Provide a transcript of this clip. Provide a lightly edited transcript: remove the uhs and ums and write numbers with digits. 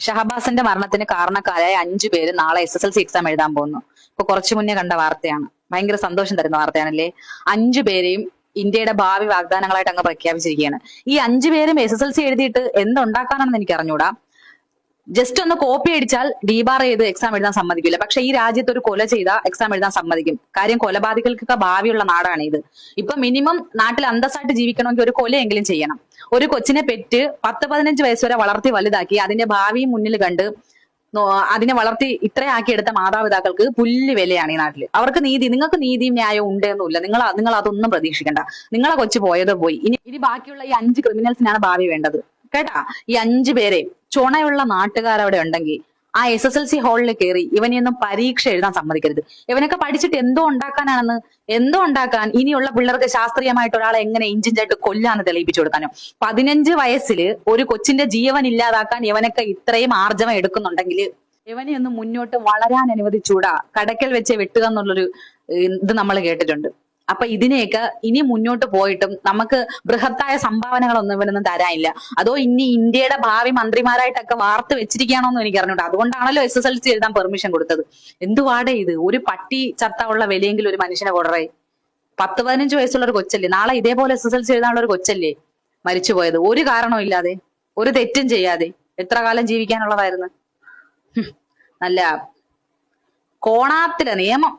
ഷഹബാസിന്റെ മരണത്തിന് കാരണക്കാരായ 5 പേര് നാളെ SSLC എക്സാം എഴുതാൻ പോകുന്നു. ഇപ്പൊ കുറച്ചു മുന്നേ കണ്ട വാർത്തയാണ്. ഭയങ്കര സന്തോഷം തരുന്ന വാർത്തയാണല്ലേ. 5 പേരെയും ഇന്ത്യയുടെ ഭാവി വാഗ്ദാനങ്ങളായിട്ട് അങ്ങ് പ്രഖ്യാപിച്ചിരിക്കുകയാണ്. ഈ 5 പേരും SSLC എഴുതിയിട്ട് എന്തുണ്ടാക്കാനാണെന്ന് എനിക്ക് അറിഞ്ഞൂടാ. ജസ്റ്റ് ഒന്ന് കോപ്പി അടിച്ചാൽ ഡീബാർ ചെയ്ത് എക്സാം എഴുതാൻ സമ്മതിക്കില്ല. പക്ഷെ ഈ രാജ്യത്ത് ഒരു കൊല ചെയ്ത എക്സാം എഴുതാൻ സമ്മതിക്കും. കാര്യം കൊലപാതകൾക്കൊക്കെ ഭാവിയുള്ള നാടാണ് ഇത്. ഇപ്പൊ മിനിമം നാട്ടിൽ അന്തസ്സായിട്ട് ജീവിക്കണമെങ്കിൽ ഒരു കൊലയെങ്കിലും ചെയ്യണം. ഒരു കൊച്ചിനെ പെറ്റ് 10-15 വയസ്സ് വരെ വളർത്തി വലുതാക്കി അതിന്റെ ഭാവിയും മുന്നിൽ കണ്ട് അതിനെ വളർത്തി ഇത്രയാക്കി എടുത്ത മാതാപിതാക്കൾക്ക് പുല്ല് വിലയാണ് ഈ നാട്ടില്. അവർക്ക് നീതി, നിങ്ങൾക്ക് നീതിയും ന്യായവും ഉണ്ടെന്നില്ല. നിങ്ങൾ അതൊന്നും പ്രതീക്ഷിക്കണ്ട. നിങ്ങളെ കൊച്ചു പോയത് പോയി. ഇനി ബാക്കിയുള്ള ഈ 5 ക്രിമിനൽസിനാണ് ഭാവി വേണ്ടത്. കേട്ടാ, ഈ 5 പേരെ ചുണയുള്ള നാട്ടുകാരവിടെ ഉണ്ടെങ്കിൽ ആ SSLC ഹാളിൽ കയറി ഇവനെയൊന്നും പരീക്ഷ എഴുതാൻ സമ്മതിക്കരുത്. ഇവനൊക്കെ പഠിച്ചിട്ട് എന്തോ ഉണ്ടാക്കാനാണെന്ന്, എന്തോ ഉണ്ടാക്കാൻ. ഇനിയുള്ള പിള്ളേർക്ക് ശാസ്ത്രീയമായിട്ട് ഒരാളെ എങ്ങനെ ഇഞ്ചിഞ്ചായിട്ട് കൊല്ലാന്ന് തെളിയിപ്പിച്ചു കൊടുക്കാനോ? 15 വയസ്സിൽ ഒരു കൊച്ചിന്റെ ജീവൻ ഇല്ലാതാക്കാൻ ഇവനൊക്കെ ഇത്രയും ആർജവം എടുക്കുന്നുണ്ടെങ്കിൽ ഇവനെ ഒന്ന് മുന്നോട്ട് വളരാൻ അനുവദിച്ചൂടാ. കടക്കൽ വെച്ച് വെട്ടുക എന്നുള്ളൊരു ഇത് നമ്മൾ കേട്ടിട്ടുണ്ട്. അപ്പൊ ഇതിനെയൊക്കെ ഇനി മുന്നോട്ട് പോയിട്ടും നമുക്ക് ബൃഹത്തായ സംഭാവനകളൊന്നും ഇവനൊന്നും തരാനില്ല. അതോ ഇനി ഇന്ത്യയുടെ ഭാവി മന്ത്രിമാരായിട്ടൊക്കെ വാർത്ത വെച്ചിരിക്കുകയാണോന്നും എനിക്ക് അറിഞ്ഞൂടാ. അതുകൊണ്ടാണല്ലോ SSLC എഴുതാൻ പെർമിഷൻ കൊടുത്തത്. എന്തുവാടേ ഇത്? ഒരു പട്ടി ചത്താവുള്ള വിലയെങ്കിലും ഒരു മനുഷ്യനെ കൊടുറേ. 10-15 വയസ്സുള്ള ഒരു കൊച്ചല്ലേ, നാളെ ഇതേപോലെ SSLC എഴുതാനുള്ള ഒരു കൊച്ചല്ലേ മരിച്ചുപോയത്. ഒരു കാരണവും ഇല്ലാതെ, ഒരു തെറ്റും ചെയ്യാതെ. എത്ര കാലം ജീവിക്കാനുള്ളതായിരുന്നു? നല്ല കോണാത്തിലെ നിയമം.